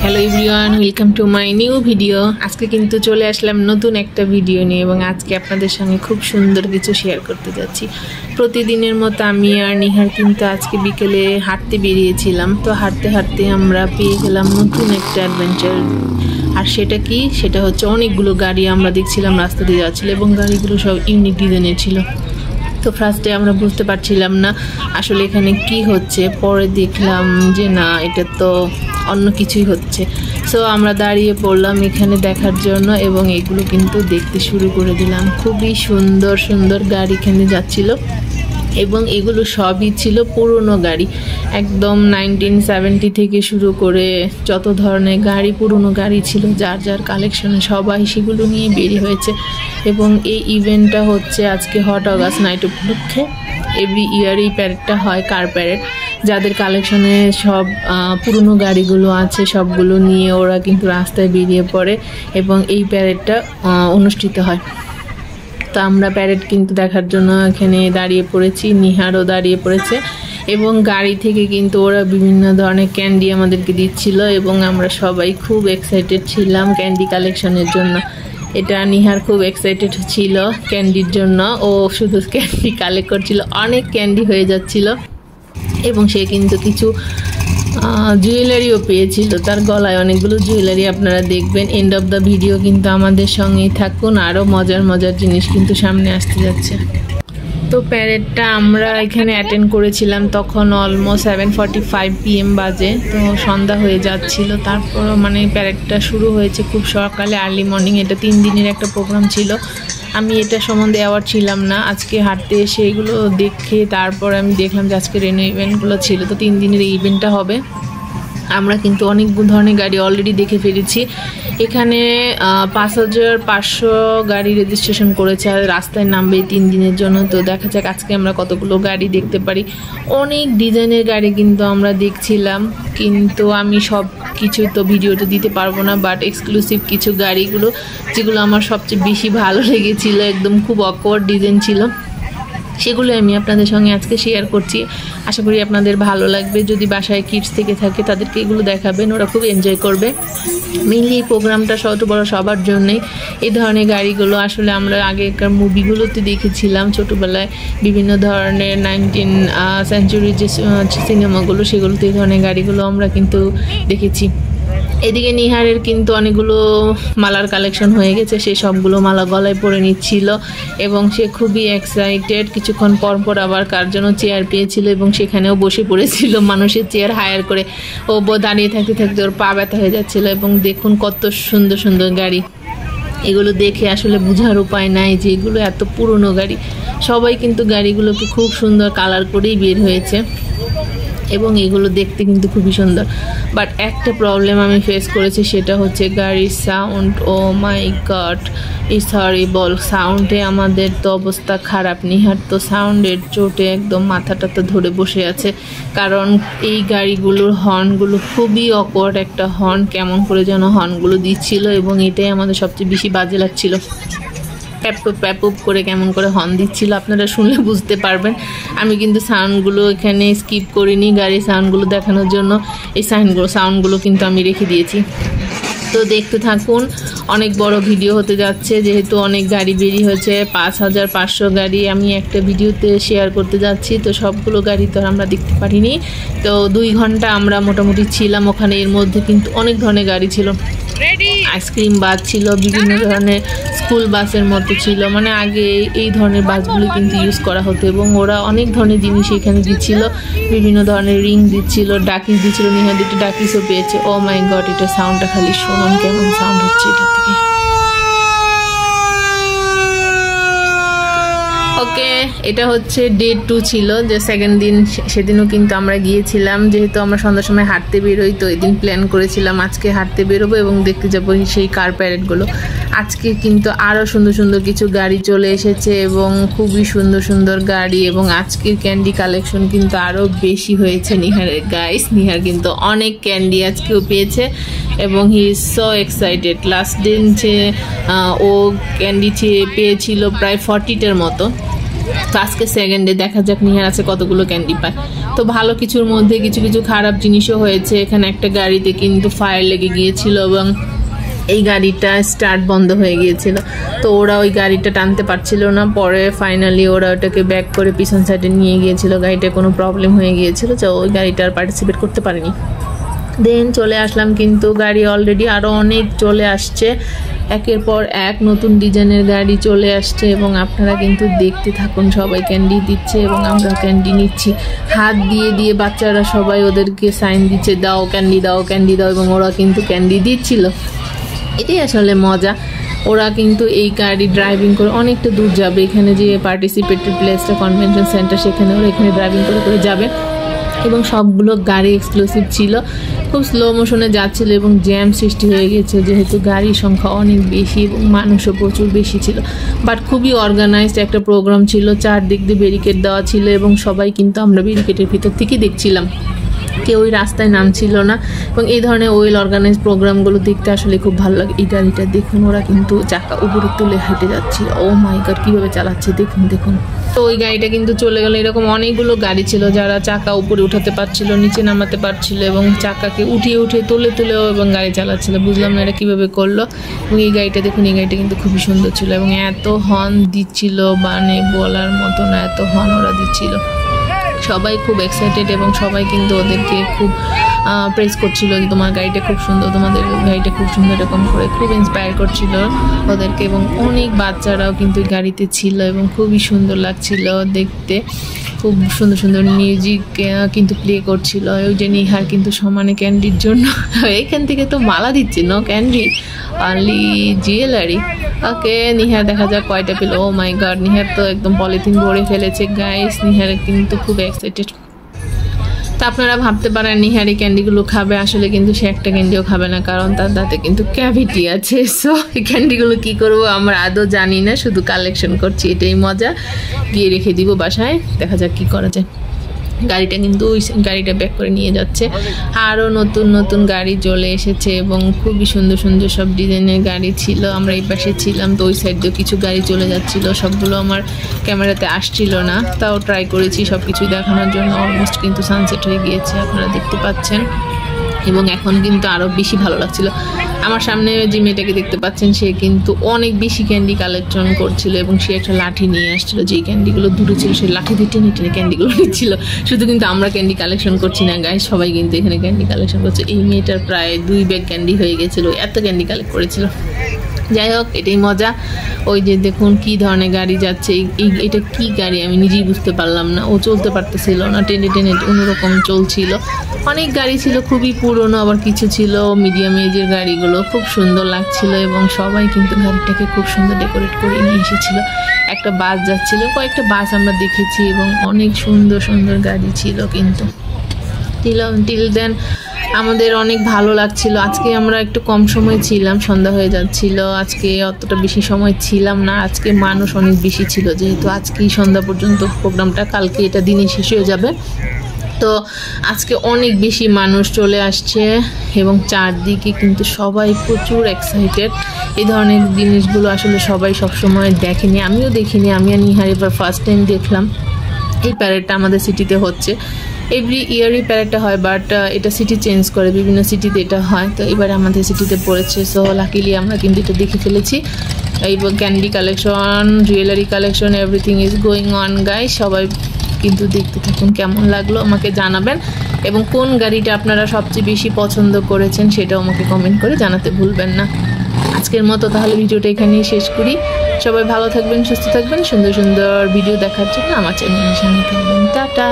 Hello everyone, welcome to my new video. আজকে কিন্তু চলে আসলাম নতুন একটা ভিডিও নিয়ে এবং আজকে আপনাদের সঙ্গে খুব সুন্দর কিছু শেয়ার করতে যাচ্ছি। প্রতিদিনের মতো আমি আর নিহার কিন্তু আজকে বিকেলে হাঁটতে বেরিয়েছিলাম। তো হাঁটতে হাঁটতে আমরা পেয়ে গেলাম নতুন একটা অ্যাডভেঞ্চার। আর সেটা কি, সেটা হচ্ছে অনেকগুলো গাড়ি আমরা দেখছিলাম রাস্তা দিয়ে যাচ্ছিলো এবং গাড়িগুলো সব ইউনিক ডিজাইনের ছিল। তো ফার্স্টে আমরা বুঝতে পারছিলাম না আসলে এখানে কি হচ্ছে, পরে দেখলাম যে না, এটা তো অন্য কিছুই হচ্ছে। সো আমরা দাঁড়িয়ে পড়লাম এখানে দেখার জন্য এবং এগুলো কিন্তু দেখতে শুরু করে দিলাম। খুবই সুন্দর সুন্দর গাড়ি এখানে যাচ্ছিল এবং এগুলো সবই ছিল পুরনো গাড়ি, একদম 1970 থেকে শুরু করে যত ধরনের গাড়ি, পুরনো গাড়ি ছিল, যার যার কালেকশনে সবাই সেগুলো নিয়ে বেরিয়ে হয়েছে। এবং এই ইভেন্টটা হচ্ছে আজকে হট অগাস্ট নাইট উপলক্ষে। এভরি ইয়ার এই প্যারেডটা হয়, কার প্যারেড। যাদের কালেকশনে সব পুরনো গাড়িগুলো আছে সবগুলো নিয়ে ওরা কিন্তু রাস্তায় বেরিয়ে পড়ে এবং এই প্যারেডটা অনুষ্ঠিত হয়। তো আমরা প্যারেড কিন্তু দেখার জন্য এখানে দাঁড়িয়ে পড়েছি, নিহারও দাঁড়িয়ে পড়েছে এবং গাড়ি থেকে কিন্তু ওরা বিভিন্ন ধরনের ক্যান্ডি আমাদেরকে দিচ্ছিল এবং আমরা সবাই খুব এক্সাইটেড ছিলাম ক্যান্ডি কালেকশনের জন্য। এটা নিহার খুব এক্সাইটেড ছিল ক্যান্ডির জন্য, ও শুধু ক্যান্ডি কালেক্ট করছিল, অনেক ক্যান্ডি হয়ে যাচ্ছিল এবং সে কিন্তু কিছু জুয়েলারিও পেয়েছিল, তার গলায় অনেকগুলো জুয়েলারি। আপনারা দেখবেন এন্ড অফ দ্য ভিডিও, কিন্তু আমাদের সঙ্গেই থাকুন, আরও মজার মজার জিনিস কিন্তু সামনে আসতে যাচ্ছে। তো প্যারেডটা আমরা এখানে অ্যাটেন্ড করেছিলাম তখন অলমোস্ট 7:45 PM বাজে, তো সন্ধ্যা হয়ে যাচ্ছিল। তারপর মানে প্যারেডটা শুরু হয়েছে খুব সকালে, আর্লি মর্নিং। এটা 3 দিনের একটা প্রোগ্রাম ছিল। আমি এটা সম্বন্ধে অ্যাওয়ার্ড ছিলাম না, আজকে হাঁটতে এসে এগুলো দেখে তারপর আমি দেখলাম যে আজকে রেনো ইভেন্টগুলো ছিল। তো 3 দিনের এই ইভেন্টটা হবে। আমরা কিন্তু অনেক ধরনের গাড়ি অলরেডি দেখে ফেলেছি। এখানে 5500 গাড়ি রেজিস্ট্রেশন করেছে আর রাস্তায় নামবে 3 দিনের জন্য। তো দেখা যাক আজকে আমরা কতগুলো গাড়ি দেখতে পারি। অনেক ডিজাইনের গাড়ি কিন্তু আমরা দেখছিলাম, কিন্তু আমি সব কিছু তো ভিডিওতে দিতে পারবো না, বাট এক্সক্লুসিভ কিছু গাড়িগুলো যেগুলো আমার সবচেয়ে বেশি ভালো লেগেছিল, একদম খুব অকওয়ার্ড ডিজাইন ছিল, সেগুলো আমি আপনাদের সঙ্গে আজকে শেয়ার করছি। আশা করি আপনাদের ভালো লাগবে। যদি বাসায় কিডস থেকে থাকে তাদেরকে এগুলো দেখাবেন, ওরা খুব এনজয় করবে। মেইনলি এই প্রোগ্রামটা ছোট বড় সবার জন্যই। এই ধরনের গাড়িগুলো আসলে আমরা আগেকার মুভিগুলোতে দেখেছিলাম ছোটোবেলায়, বিভিন্ন ধরনের 19 সেঞ্চুরির যে সিনেমাগুলো, সেগুলোতে এই ধরনের গাড়িগুলো আমরা কিন্তু দেখেছি। এদিকে নিহারের কিন্তু অনেকগুলো মালার কালেকশন হয়ে গেছে, সে সবগুলো মালা গলায় পরে নিচ্ছিল এবং সে খুবই এক্সাইটেড। কিছুক্ষণ পর পর আবার কার জন্য চেয়ার পেয়েছিল এবং সেখানেও বসে পড়েছিল, মানুষের চেয়ার হায়ার করে। ও দাঁড়িয়ে থাকতে থাকতে ওর পা ব্যথা হয়ে যাচ্ছিল। এবং দেখুন কত সুন্দর সুন্দর গাড়ি, এগুলো দেখে আসলে বোঝার উপায় নাই যে এগুলো এত পুরনো গাড়ি। সবাই কিন্তু গাড়িগুলোকে খুব সুন্দর কালার করেই বের হয়েছে এবং এগুলো দেখতে কিন্তু খুবই সুন্দর। বাট একটা প্রবলেম আমি ফেস করেছি, সেটা হচ্ছে গাড়ির sound. Oh my God, it's horrible. সাউন্ডে আমাদের তো অবস্থা খারাপ। নিহার তো সাউন্ডের চোটে একদম মাথাটা তো ধরে বসে আছে, কারণ এই গাড়িগুলোর হর্নগুলো খুবই অকওয়ার্ড একটা হর্ন, কেমন করে যেন হর্নগুলো দিচ্ছিল এবং এটাই আমাদের সবচেয়ে বেশি বাজে লাগছিল। প্যাপুপ প্যাপুপ করে কেমন করে হর্ন দিচ্ছিল, আপনারা শুনলে বুঝতে পারবেন। আমি কিন্তু সাউন্ডগুলো এখানে স্কিপ করিনি গাড়ির সাউন্ডগুলো দেখানোর জন্য, এই সাউন্ডগুলো কিন্তু আমি রেখে দিয়েছি। তো দেখতে থাকুন, অনেক বড় ভিডিও হতে যাচ্ছে যেহেতু অনেক গাড়ি বেরিয়ে হয়েছে, 5500 গাড়ি আমি একটা ভিডিওতে শেয়ার করতে যাচ্ছি। তো সবগুলো গাড়ি তো আমরা দেখতে পারিনি। তো 2 ঘন্টা আমরা মোটামুটি ছিলাম ওখানে। এর মধ্যে কিন্তু অনেক ধরনের গাড়ি ছিল, আইসক্রিম বাস ছিল, বিভিন্ন ধরনের স্কুল বাসের মতো ছিল। মানে আগে এই ধরনের বাসগুলো কিন্তু ইউজ করা হতো এবং ওরা অনেক ধরনের জিনিস এখানে দিচ্ছিল, বিভিন্ন ধরনের রিং দিচ্ছিল, ডাকিস দিচ্ছিল। নিহা 2টা ডাকিসও পেয়েছে। ও মাই গড, এটা সাউন্ডটা খালি শুনুন কেমন সাউন্ড হচ্ছে এটা থেকে। ওকে, এটা হচ্ছে ডে 2 ছিল, যে সেকেন্ড দিন। সেদিনও কিন্তু আমরা গিয়েছিলাম, যেহেতু আমরা সন্ধ্যার সময় হাঁটতে বেরোই, তো এদিন প্ল্যান করেছিলাম আজকে হাঁটতে বেরোবো এবং দেখতে যাবো সেই কার প্যারেডগুলো। আজকে কিন্তু আরও সুন্দর সুন্দর কিছু গাড়ি চলে এসেছে এবং খুবই সুন্দর সুন্দর গাড়ি, এবং আজকের ক্যান্ডি কালেকশন কিন্তু আরও বেশি হয়েছে নিহারের। গাইস, নিহার কিন্তু অনেক ক্যান্ডি আজকেও পেয়েছে এবং he is so excited. Last দিন ও ক্যান্ডি পেয়েছিল প্রায় 40টার মতো। তো আজকে সেকেন্ডে দেখা যাক নিহার আছে কতগুলো ক্যান্ডি পায়। তো ভালো কিছুর মধ্যে কিছু কিছু খারাপ জিনিসও হয়েছে। এখানে একটা গাড়িতে কিন্তু ফায়ার লেগে গিয়েছিল এবং এই গাড়িটা স্টার্ট বন্ধ হয়ে গিয়েছিল, তো ওরা ওই গাড়িটা টানতে পারছিল না। পরে ফাইনালি ওরা ওটাকে ব্যাক করে পিছন সাইডে নিয়ে গিয়েছিল, গাড়িটা কোনো প্রবলেম হয়ে গিয়েছিল, তো ওই গাড়িটা আর পার্টিসিপেট করতে পারেনি। দেন চলে আসলাম, কিন্তু গাড়ি অলরেডি আরও অনেক চলে আসছে, একের পর এক নতুন ডিজাইনের গাড়ি চলে আসছে এবং আপনারা কিন্তু দেখতে থাকুন। সবাই ক্যান্ডি দিচ্ছে এবং আমরা ক্যান্ডি নিচ্ছি, হাত দিয়ে দিয়ে বাচ্চারা সবাই ওদেরকে সাইন দিচ্ছে, দাও ক্যান্ডি দাও ক্যান্ডি দাও, এবং ওরা কিন্তু ক্যান্ডি দিচ্ছিল। এটাই আসলে মজা। ওরা কিন্তু এই গাড়ি ড্রাইভিং করে অনেকটা দূর যাবে, এখানে যে পার্টিসিপেটেড প্লেসটা কনভেনশন সেন্টার, সেখানে ওরা এখানে ড্রাইভিং করে করে যাবে এবং সবগুলো গাড়ি এক্সক্লুসিভ ছিল, খুব স্লো মোশনে যাচ্ছিল এবং জ্যাম সৃষ্টি হয়ে গেছে যেহেতু গাড়ির সংখ্যা অনেক বেশি এবং মানুষও প্রচুর বেশি ছিল। বাট খুবই অর্গানাইজড একটা প্রোগ্রাম ছিল, চারদিক দিয়ে ব্যারিকেড দেওয়া ছিল এবং সবাই কিন্তু আমরা ব্যারিকেডের ভিতর থেকেই দেখছিলাম, কেউ ওই রাস্তায় নামছিল না। এবং এই ধরনের ওয়েল অর্গানাইজ প্রোগ্রামগুলো দেখতে আসলে খুব ভালো লাগে। এই গাড়িটা দেখুন, ওরা কিন্তু চাকা উপরে তুলে হেঁটে যাচ্ছে, ও মাই গড কীভাবে চালাচ্ছে দেখুন দেখুন। তো ওই গাড়িটা কিন্তু চলে গেল। এরকম অনেকগুলো গাড়ি ছিল যারা চাকা উপরে উঠাতে পারছিল, নিচে নামাতে পারছিল এবং চাকাকে উঠিয়ে উঠিয়ে তুলে তুলেও এবং গাড়ি চালাচ্ছিল। বুঝলাম না এটা কীভাবে করলো। এবং এই গাড়িটা দেখুন, এই গাড়িটা কিন্তু খুবই সুন্দর ছিল এবং এত হর্ন দিচ্ছিল, মানে বলার মতো না, এত হর্ন ওরা দিচ্ছিল। সবাই খুব এক্সাইটেড এবং সবাই কিন্তু ওদেরকে খুব প্রেস করছিল যে তোমার গাড়িটা খুব সুন্দর, তোমাদের গাড়িটা খুব সুন্দর, এরকম করে খুব ইন্সপায়ার করছিল ওদেরকে। এবং অনেক বাচ্চারাও কিন্তু গাড়িতে ছিল এবং খুবই সুন্দর লাগছিল দেখতে, খুব সুন্দর সুন্দর মিউজিক কিন্তু প্লে করছিল। ওই যে নিহার কিন্তু সমানে ক্যান্ডির জন্য এখান থেকে তো মালা দিচ্ছে, নো ক্যান্ডি অনলি জুয়েলারি। ওকে, নিহার দেখা যাক কয়টা পেল। ও মাই গড, নিহার তো একদম পলিথিন ভরে ফেলেছে গাইস, নিহার কিন্তু খুব এক্সাইটেড। তো আপনারা ভাবতে পারেন নিহার এই ক্যান্ডিগুলো খাবে, আসলে কিন্তু সে একটা ক্যান্ডিও খাবে না, কারণ তার দাঁতে কিন্তু ক্যাভিটি আছে। সো এই ক্যান্ডিগুলো কী করবো আমরা আদৌ জানি না, শুধু কালেকশন করছি, এটাই মজা। গিয়ে রেখে দিব বাসায়, দেখা যাক কী করা যায়। গাড়িটা কিন্তু ওই গাড়িটা ব্যাক করে নিয়ে যাচ্ছে, আরও নতুন নতুন গাড়ি চলে এসেছে এবং খুবই সুন্দর সুন্দর সব ডিজাইনের গাড়ি ছিল। আমরা এই পাশে ছিলাম, তো ওই সাইড দিয়েও কিছু গাড়ি চলে যাচ্ছিলো, সবগুলো আমার ক্যামেরাতে আসছিল না, তাও ট্রাই করেছি সব কিছুই দেখানোর জন্য। অলমোস্ট কিন্তু সানসেট হয়ে গিয়েছে, আপনারা দেখতে পাচ্ছেন, এবং এখন কিন্তু আরও বেশি ভালো লাগছিল। আমার সামনে যে মেয়েটাকে দেখতে পাচ্ছেন, সে কিন্তু অনেক বেশি ক্যান্ডি কালেকশন করছিল এবং সে একটা লাঠি নিয়ে আসছিল, যেই ক্যান্ডিগুলো দূরে ছিল সেই লাঠি দিয়ে টেনে টেনে ক্যান্ডিগুলো নিচ্ছিল। শুধু কিন্তু আমরা ক্যান্ডি কালেকশন করছি না গাইস, সবাই কিন্তু এখানে ক্যান্ডি কালেকশন করছে। এই মেয়েটার প্রায় 2 ব্যাগ ক্যান্ডি হয়ে গেছিলো, এত ক্যান্ডি কালেক্ট করেছিল। যাই হোক, এটাই মজা। ওই যে দেখুন কি ধরনের গাড়ি যাচ্ছে, এটা কি গাড়ি আমি নিজেই বুঝতে পারলাম না, ও চলতে পারতেছিল না, টেনে টেনে অন্যরকম চলছিল। অনেক গাড়ি ছিল খুবই পুরনো, আবার কিছু ছিল মিডিয়াম এজের গাড়িগুলো, খুব সুন্দর লাগছিল এবং সবাই কিন্তু গাড়িটাকে খুব সুন্দর ডেকোরেট করে নিয়ে এসেছিল। একটা বাস যাচ্ছিল, কয়েকটা বাস আমরা দেখেছি এবং অনেক সুন্দর সুন্দর গাড়ি ছিল। কিন্তু টিল দেন আমাদের অনেক ভালো লাগছিল। আজকে আমরা একটু কম সময় ছিলাম, সন্ধ্যা হয়ে যাচ্ছিল, আজকে অতটা বেশি সময় ছিলাম না। আজকে মানুষ অনেক বেশি ছিল, যেহেতু আজকেই সন্ধ্যা পর্যন্ত প্রোগ্রামটা, কালকে এটা দিনে শেষ হয়ে যাবে। তো আজকে অনেক বেশি মানুষ চলে আসছে এবং চারদিকে কিন্তু সবাই প্রচুর এক্সাইটেড। এই ধরনের জিনিসগুলো আসলে সবাই সবসময় দেখেনি, আমিও দেখিনি, আমি আর নিহার এবার ফার্স্ট টাইম দেখলাম। এই প্যারেডটা আমাদের সিটিতে হচ্ছে, এভরি ইয়ারই প্যারেডটা হয়, বাট এটা সিটি চেঞ্জ করে, বিভিন্ন সিটিতে এটা হয়। তো এবার আমাদের সিটিতে পড়েছে, সো লাকিলি আমরা কিন্তু এটা দেখে ফেলেছি। এই candy collection, jewellery collection, everything is going on guys. সবাই কিন্তু দেখতে থাকুন, কেমন লাগলো আমাকে জানাবেন এবং কোন গাড়িটা আপনারা সবচেয়ে বেশি পছন্দ করেছেন সেটাও আমাকে কমেন্ট করে জানাতে ভুলবেন না। আজকের মতো তাহলে ভিডিওটা এখানেই শেষ করি। সবাই ভালো থাকবেন, সুস্থ থাকবেন, সুন্দর সুন্দর ভিডিও দেখার জন্য আমার চ্যানেলের সঙ্গে থাকবেন। টাটা।